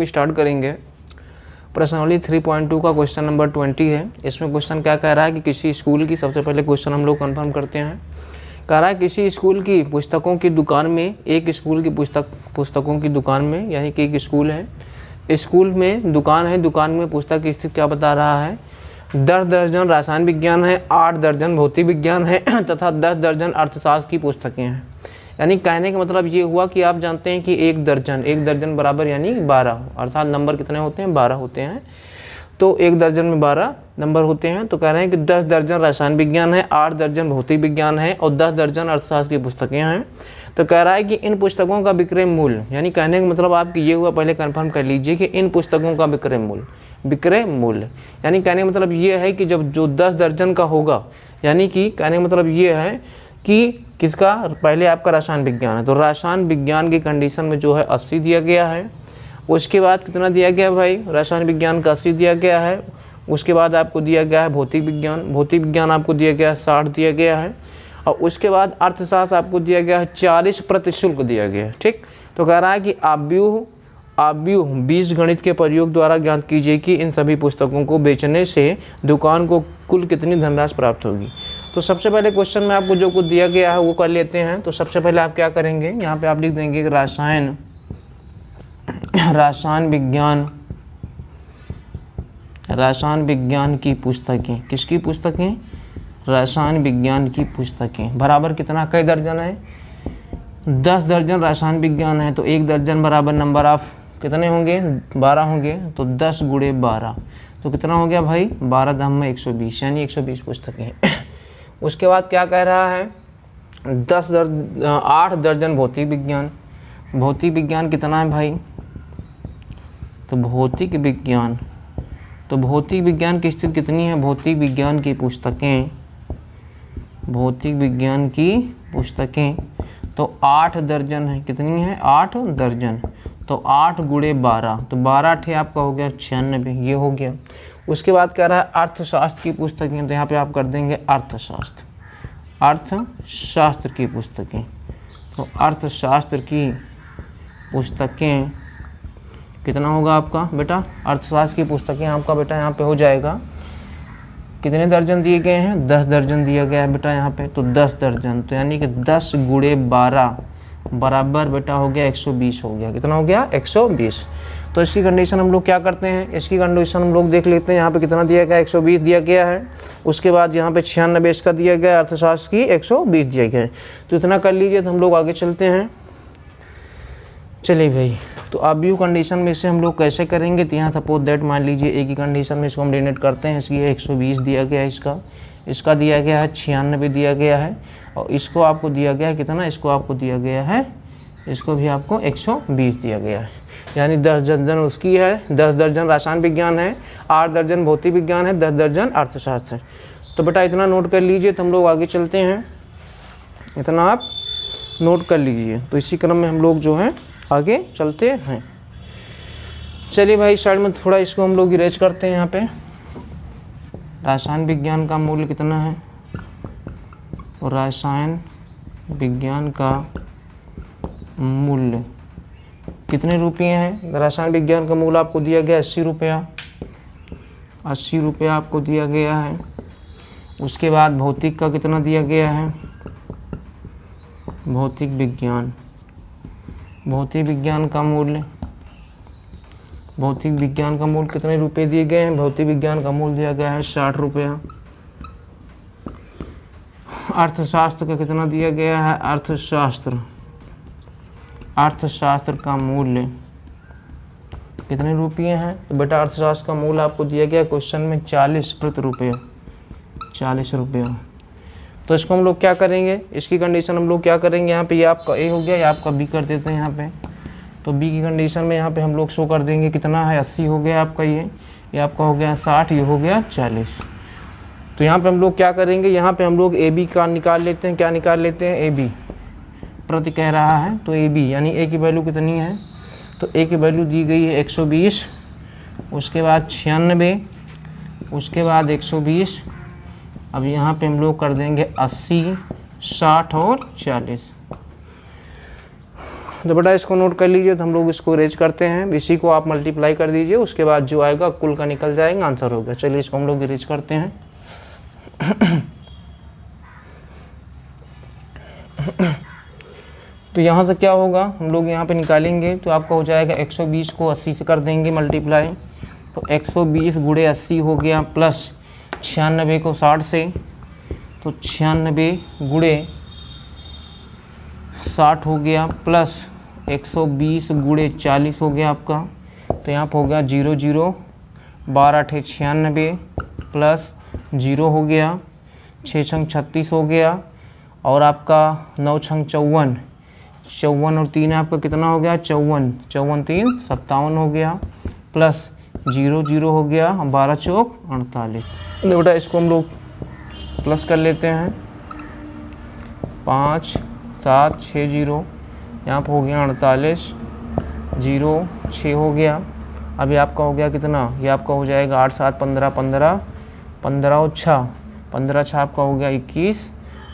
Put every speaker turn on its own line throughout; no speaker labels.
लोग स्टार्ट करेंगे। प्रश्नावली 3.2 का क्वेश्चन नंबर 20 है। इसमें क्वेश्चन क्या कह रहा है कि किसी स्कूल की, सबसे पहले क्वेश्चन हम लोग कंफर्म करते हैं। कह रहा है किसी स्कूल की पुस्तकों की दुकान में, एक स्कूल की पुस्तकों की दुकान में, यानी कि एक स्कूल है, स्कूल में दुकान है, दुकान में पुस्तक की स्थिति क्या बता रहा है। 10 दर्जन रसायन विज्ञान है, 8 दर्जन भौतिक विज्ञान है तथा 10 दर्जन अर्थशास्त्र की पुस्तकें हैं। यानी कहने का मतलब ये हुआ कि आप जानते हैं कि एक दर्जन बराबर यानी 12, अर्थात नंबर कितने होते हैं, 12 होते हैं। तो एक दर्जन में 12 नंबर होते हैं। तो कह रहे हैं कि 10 दर्जन रसायन विज्ञान है, 8 दर्जन भौतिक विज्ञान है और 10 दर्जन अर्थशास्त्र की पुस्तकें हैं। तो कह रहा है कि इन पुस्तकों का विक्रय मूल्य, यानी कहने का मतलब आपकी ये हुआ, पहले कंफर्म कर लीजिए कि इन पुस्तकों का विक्रय मूल्य यानी कहने का मतलब ये है कि जब जो 10 दर्जन का होगा, यानी कि कहने का मतलब ये है कि किसका, पहले आपका रसायन विज्ञान है, तो रसायन विज्ञान की कंडीशन में जो है 80 दिया गया है। उसके बाद कितना दिया गया भाई, रसायन विज्ञान का 80 दिया गया है। उसके बाद आपको दिया गया है भौतिक विज्ञान आपको दिया गया है 60 दिया गया है। और उसके बाद अर्थशास्त्र आपको दिया गया है 40% शुल्क दिया गया है। ठीक, तो कह रहा है कि आव्यूह बीजगणित के प्रयोग द्वारा ज्ञात कीजिए कि इन सभी पुस्तकों को बेचने से दुकान को कुल कितनी धनराशि प्राप्त होगी। तो सबसे पहले क्वेश्चन में आपको जो कुछ दिया गया है वो कर लेते हैं। तो सबसे पहले आप क्या करेंगे, यहाँ पे आप लिख देंगे रसायन विज्ञान की पुस्तकें, किसकी पुस्तकें, रसायन विज्ञान की पुस्तकें, बराबर कितना, कई दर्जन है, 10 दर्जन रसायन विज्ञान है। तो एक दर्जन बराबर नंबर ऑफ कितने होंगे, 12 होंगे। तो 10 गुणे 12 तो कितना हो गया भाई, 12 दाम में 120, यानी 120 पुस्तकें। उसके बाद क्या कह रहा है, 8 दर्जन भौतिक विज्ञान कितना है भाई, तो भौतिक विज्ञान की स्थिति कितनी है, भौतिक विज्ञान की पुस्तकें तो 8 दर्जन है, कितनी है, 8 दर्जन। तो 8 गुणे 12 तो 12 ठे आपका हो गया 96, ये हो गया। उसके बाद कह रहा है अर्थशास्त्र की पुस्तकें, तो यहाँ पे आप कर देंगे अर्थशास्त्र की पुस्तकें। तो अर्थशास्त्र की पुस्तकें कितना होगा आपका बेटा, अर्थशास्त्र की पुस्तकें आपका बेटा यहाँ पे हो जाएगा, कितने दर्जन दिए गए हैं, 10 दर्जन दिया गया है बेटा यहाँ पे। तो 10 दर्जन तो यानी कि 10 गुणे 12 बराबर बेटा हो गया 120 हो गया, कितना हो गया, 120। तो इसकी कंडीशन हम लोग क्या करते हैं, इसकी कंडीशन हम लोग देख लेते हैं। यहाँ पे कितना दिया गया, 120 दिया गया है। उसके बाद यहाँ पे 96 इसका दिया गया, अर्थशास्त्र की 120 दिया गया है। तो इतना कर लीजिए, तो हम लोग आगे चलते हैं। चलिए भाई, तो आव्यूह कंडीशन में से हम लोग कैसे करेंगे, तो यहाँ सपोज दैट मान लीजिए एक ही कंडीशन में इसको हम डिनोट करते हैं। इसकी 120 दिया गया है, इसका दिया गया है 96 दिया गया है, और इसको आपको दिया गया है कितना, इसको आपको दिया गया है, इसको भी आपको 120 दिया गया है। यानी 10 दर्जन उसकी है, 10 दर्जन रसायन विज्ञान है, 8 दर्जन भौतिक विज्ञान है, 10 दर्जन अर्थशास्त्र है। तो बेटा इतना नोट कर लीजिए, तो हम लोग आगे चलते हैं। इतना आप नोट कर लीजिए, तो इसी क्रम में हम लोग जो है आगे चलते हैं। चलिए भाई, साइड में थोड़ा इसको हम लोग इरेज करते हैं। यहाँ पे रसायन विज्ञान का मूल्य कितना है, और रसायन विज्ञान का मूल्य कितने रुपये हैं। रसायन विज्ञान का मूल्य आपको दिया गया 80 रुपया, 80 रुपया आपको दिया गया है। उसके बाद भौतिक का कितना दिया गया है, भौतिक विज्ञान का मूल्य कितने रुपए दिए गए हैं, भौतिक विज्ञान का मूल्य दिया गया है 60 रुपया। अर्थशास्त्र का कितना दिया गया है, अर्थशास्त्र का मूल्य कितने रुपये हैं, तो बेटा अर्थशास्त्र का मूल्य आपको दिया गया क्वेश्चन में 40 रुपये। तो इसको हम लोग क्या करेंगे, इसकी कंडीशन हम लोग क्या करेंगे, यहाँ पे ये आपका ए हो गया, ये आपका बी कर देते हैं यहाँ पे। तो बी की कंडीशन में यहाँ पे हम लोग शो कर देंगे कितना है, 80 हो गया आपका, ये आपका हो गया 60, ये हो गया 40। तो यहाँ पे हम लोग क्या करेंगे, यहाँ पे हम लोग ए बी का निकाल लेते हैं। क्या निकाल लेते हैं, ए बी प्रति कह रहा है, तो ए बी यानी ए की वैल्यू कितनी है, तो ए की वैल्यू दी गई है 120, उसके बाद 96, उसके बाद 120। अब यहाँ पे हम लोग कर देंगे 80, 60 और 40। तो बेटा इसको नोट कर लीजिए। तो हम लोग इसको अरेंज करते हैं, इसी को आप मल्टीप्लाई कर दीजिए, उसके बाद जो आएगा कुल का निकल जाएगा, आंसर हो गया। चलिए इसको हम लोग अरेंज करते हैं। तो यहाँ से क्या होगा, हम लोग यहाँ पे निकालेंगे तो आपका हो जाएगा 120 को 80 से कर देंगे मल्टीप्लाई, तो 120 गुणे 80 हो गया, प्लस 96 को 60 से, तो 96 गुणे 60 हो गया, प्लस 120 गुणे 40 हो गया आपका। तो यहाँ पर हो गया 0 0, 12 8 96 प्लस 0 हो गया, 6 छंग 36 हो गया, और आपका 9 छंग 54, 54 और 3 आपका कितना हो गया 54, 54 3 57 हो गया, प्लस 0 0 हो गया, 12 चौक 48। तो बेटा इसको हम लोग प्लस कर लेते हैं, 5 7 6 0, यहाँ पर हो गया 48, 0 6 हो गया। अभी आपका हो गया कितना, ये आपका हो जाएगा 8 7 15 15, 15 और 6, 15 6 आपका हो गया 21,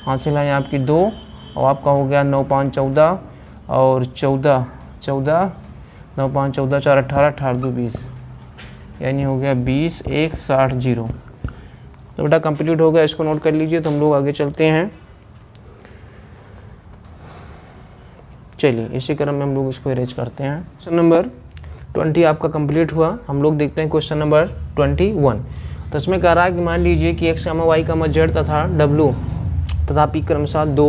हासिल है आपकी 2, और आपका हो गया 9 5 14, और 14 14, 9 5 14 4 18, 18 2 20, यानी हो गया 20 1 60 0। तो बेटा कंप्लीट हो गया, इसको नोट कर लीजिए। तो हम लोग आगे चलते हैं। चलिए इसी क्रम में हम लोग इसको अरेंज करते हैं। क्वेश्चन नंबर 20 आपका कंप्लीट हुआ। हम लोग देखते हैं क्वेश्चन नंबर 21। तो इसमें कह रहा है कि मान लीजिए कि x, y, z तथा w तथा p क्रमशः 2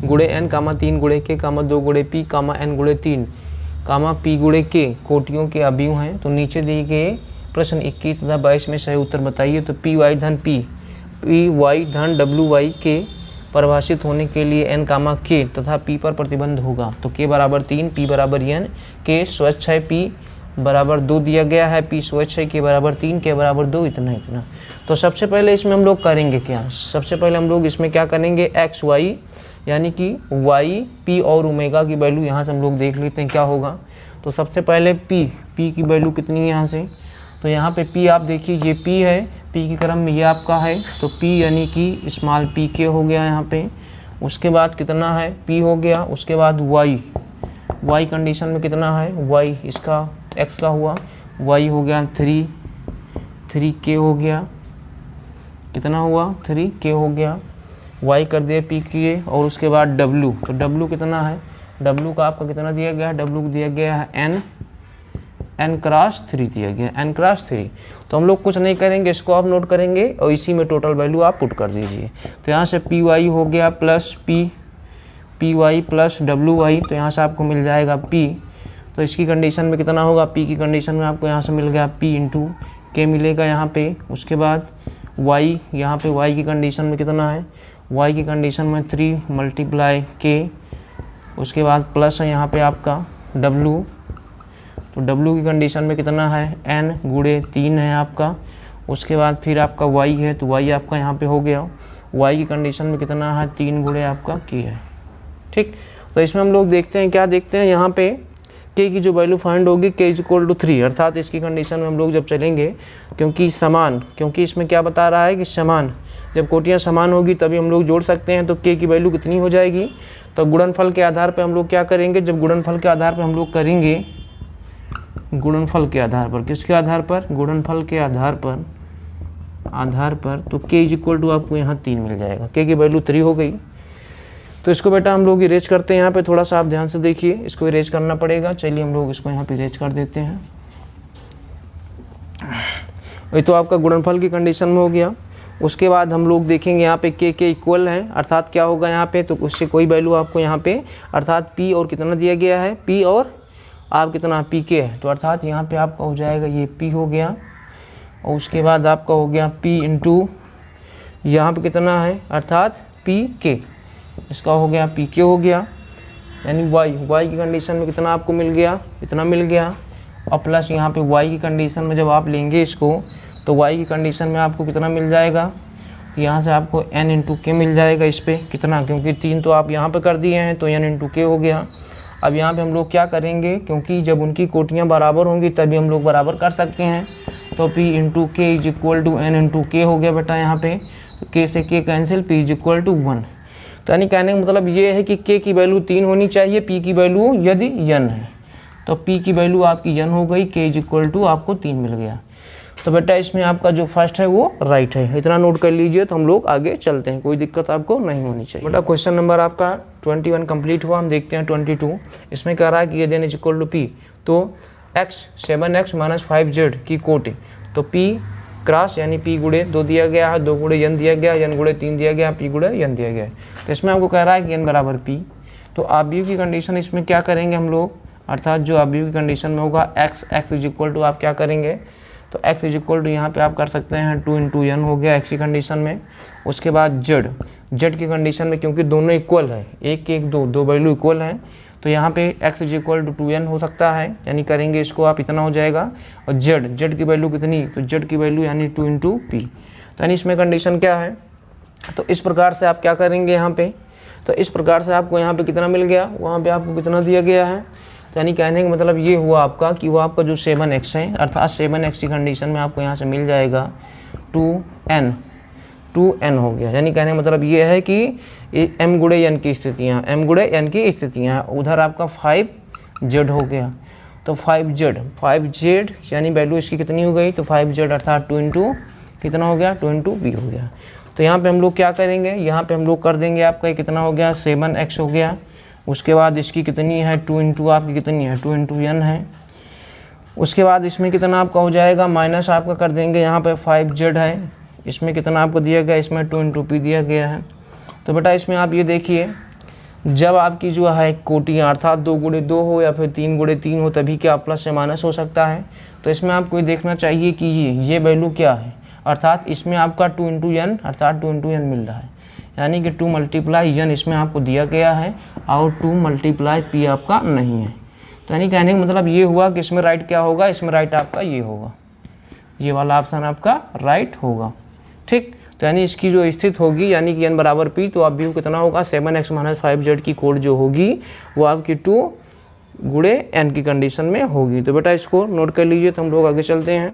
गुणे n, 3 गुणे k, 2 गुणे p, n गुणे 3, p गुणे k कोटियों के अवयव हैं। तो नीचे दिए गए प्रश्न 21 तथा 22 में सही उत्तर बताइए। तो पी वाई धन WY के परिभाषित होने के लिए n, k तथा p पर प्रतिबंध होगा। तो k बराबर 3, p बराबर n, k स्वच्छ है, p बराबर 2 दिया गया है, p स्वच्छ है, k बराबर 3, k बराबर 2, इतना। तो सबसे पहले इसमें हम लोग करेंगे क्या, सबसे पहले हम लोग इसमें क्या करेंगे, x y यानी कि y, p और ओमेगा की वैल्यू यहाँ से हम लोग देख लेते हैं क्या होगा। तो सबसे पहले p की वैल्यू कितनी है यहाँ से, तो यहाँ पे p आप देखिए ये p है, p के क्रम में ये आपका है, तो p यानी कि स्मॉल p k हो गया यहाँ पे। उसके बाद कितना है, p हो गया। उसके बाद y कंडीशन में कितना है, y इसका x का हुआ, y हो गया 3k हो गया, कितना हुआ 3k हो गया, y कर दिया p k। और उसके बाद w, तो w कितना है, w का आपका कितना दिया गया है, w दिया गया है n क्रॉस 3 दिया गया, n क्रॉस 3। तो हम लोग कुछ नहीं करेंगे, इसको आप नोट करेंगे और इसी में टोटल वैल्यू आप पुट कर दीजिए। तो यहाँ से पी वाई हो गया plus P Y plus W Y, तो यहाँ से आपको मिल जाएगा p। तो इसकी कंडीशन में कितना होगा, p की कंडीशन में आपको यहाँ से मिल गया p इंटू के मिलेगा यहाँ पे। उसके बाद y, यहाँ पे y की कंडीशन में कितना है, y की कंडीशन में 3 मल्टीप्लाई k। उसके बाद प्लस है यहाँ पे आपका w, तो w की कंडीशन में कितना है, n गुणे 3 है आपका। उसके बाद फिर आपका y है, तो y आपका यहाँ पे हो गया, y की कंडीशन में कितना है, 3 गुणे आपका k है। ठीक, तो इसमें हम लोग देखते हैं, क्या देखते हैं यहाँ पे k की जो वैल्यू फाइंड होगी k इक्वल टू 3, अर्थात इसकी कंडीशन में हम लोग जब चलेंगे, क्योंकि इसमें क्या बता रहा है कि समान, जब कोटियाँ समान होगी तभी हम लोग जोड़ सकते हैं। तो k की वैल्यू कितनी हो जाएगी, तो गुणनफल के आधार पर हम लोग क्या करेंगे, जब गुणनफल के आधार पर हम लोग करेंगे, गुणनफल के आधार पर, किसके आधार पर, गुणनफल के आधार पर तो k इक्वल टू आपको यहाँ 3 मिल जाएगा, k की वैल्यू 3 हो गई। तो इसको बेटा हम लोग इरेज करते हैं, यहाँ पे थोड़ा सा आप ध्यान से देखिए, इसको इरेज करना पड़ेगा। चलिए हम लोग इसको यहाँ पे इरेज कर देते हैं। ये तो आपका गुणनफल की कंडीशन में हो गया। उसके बाद हम लोग देखेंगे यहाँ पे k इक्वल है, अर्थात क्या होगा यहाँ पे, तो उससे कोई वैल्यू आपको यहाँ पे, अर्थात p और कितना दिया गया है, p और आप कितना pk है, तो अर्थात यहाँ पे आपका हो जाएगा ये p हो गया। और उसके बाद आपका हो गया p इंटू यहाँ पे कितना है, अर्थात pk, इसका हो गया pk हो गया, यानी y की कंडीशन में कितना आपको मिल गया, इतना मिल गया। और प्लस यहाँ पे y की कंडीशन में जब आप लेंगे इसको, तो y की कंडीशन में आपको कितना मिल जाएगा, तो यहाँ से आपको n इंटू के मिल जाएगा। इस पर कितना, क्योंकि 3 तो आप यहाँ पे कर दिए हैं, तो n इंटू के हो गया। अब यहाँ पे हम लोग क्या करेंगे, क्योंकि जब उनकी कोटियाँ बराबर होंगी तभी हम लोग बराबर कर सकते हैं। तो p into K is equal to n into K हो गया बेटा यहाँ पे, तो k से k cancel, p is equal to 1। तो यानी कहने का मतलब ये है कि के की वैल्यू 3 होनी चाहिए, पी की वैल्यू यदि n है तो पी की वैल्यू आपकी n हो गई, के इज इक्वल टू आपको 3 मिल गया। तो बेटा इसमें आपका जो फर्स्ट है वो राइट है, इतना नोट कर लीजिए। तो हम लोग आगे चलते हैं, कोई दिक्कत आपको नहीं होनी चाहिए। बेटा क्वेश्चन नंबर आपका 21 कंप्लीट हुआ। हम देखते हैं 22। इसमें कह रहा है कि यदि n is equal to P तो x 7x माइनस 5z की कोटि, तो p क्रॉस यानी p गुड़े 2 दिया गया है, 2 गुड़े n दिया गया, n गुड़े 3 दिया गया, p गुड़े n दिया गया है। तो इसमें आपको कह रहा है कि n बराबर p। तो आव्यूह की कंडीशन इसमें क्या करेंगे हम लोग, अर्थात जो आव्यूह की कंडीशन में होगा x इज इक्वल टू आप क्या करेंगे, तो x इज इक्वल टू यहाँ पे आप कर सकते हैं 2 इंटू n हो गया x की कंडीशन में। उसके बाद z की कंडीशन में, क्योंकि दोनों इक्वल है, 1 1 2 दो वैल्यू इक्वल है, तो यहाँ पे x is equal to 2n हो सकता है, यानी करेंगे इसको आप इतना हो जाएगा। और z की वैल्यू कितनी, तो z की वैल्यू यानी 2 इंटू पी। तो यानी इसमें कंडीशन क्या है, तो इस प्रकार से आप क्या करेंगे यहाँ पे, तो इस प्रकार से आपको यहाँ पे कितना मिल गया, वहाँ पे आपको कितना दिया गया है। तो यानी कहने का मतलब ये हुआ आपका कि वो आपका जो 7x है, अर्थात 7x की कंडीशन में आपको यहाँ से मिल जाएगा 2n हो गया। यानी कहने का मतलब ये है कि m गुड़े n की स्थितियाँ, m गुड़े n की स्थितियाँ, उधर आपका 5z हो गया। तो 5z यानी वैल्यू इसकी कितनी हो गई, तो 5z अर्थात 2 इंटू कितना हो गया, 2 इंटू p हो गया। तो यहाँ पे हम लोग क्या करेंगे, यहाँ पे हम लोग कर देंगे आपका कितना हो गया, 7x हो गया। उसके बाद इसकी कितनी है, 2 इंटू आपकी कितनी है, 2 इंटू n है। उसके बाद इसमें कितना आपका हो जाएगा, माइनस आपका कर देंगे, यहाँ पे 5z है, इसमें कितना आपको दिया गया, इसमें 2 इंटू पी दिया गया है। तो बेटा इसमें आप ये देखिए, जब आपकी जो है कोटियाँ अर्थात 2 गुड़े 2 हो या फिर 3 गुड़े 3 हो, तभी क्या प्लस से माइनस हो सकता है। तो इसमें आपको ये देखना चाहिए कि ये वैल्यू क्या है, अर्थात इसमें आपका 2 इंटू n अर्थात 2 इंटू n मिल रहा है, यानी कि 2 मल्टीप्लाई n इसमें आपको दिया गया है और 2 मल्टीप्लाई p आपका नहीं है। तो यानी कहने का मतलब ये हुआ कि इसमें राइट क्या होगा, इसमें राइट आपका ये होगा, ये वाला ऑप्शन आपका राइट होगा। ठीक, तो यानी इसकी जो स्थिति होगी यानी कि n बराबर p, तो आप व्यू कितना होगा, 7x माइनस 5z की कोड जो होगी वो आपकी 2 गुड़े n की कंडीशन में होगी। तो बेटा इसको नोट कर लीजिए। तो हम लोग आगे चलते हैं।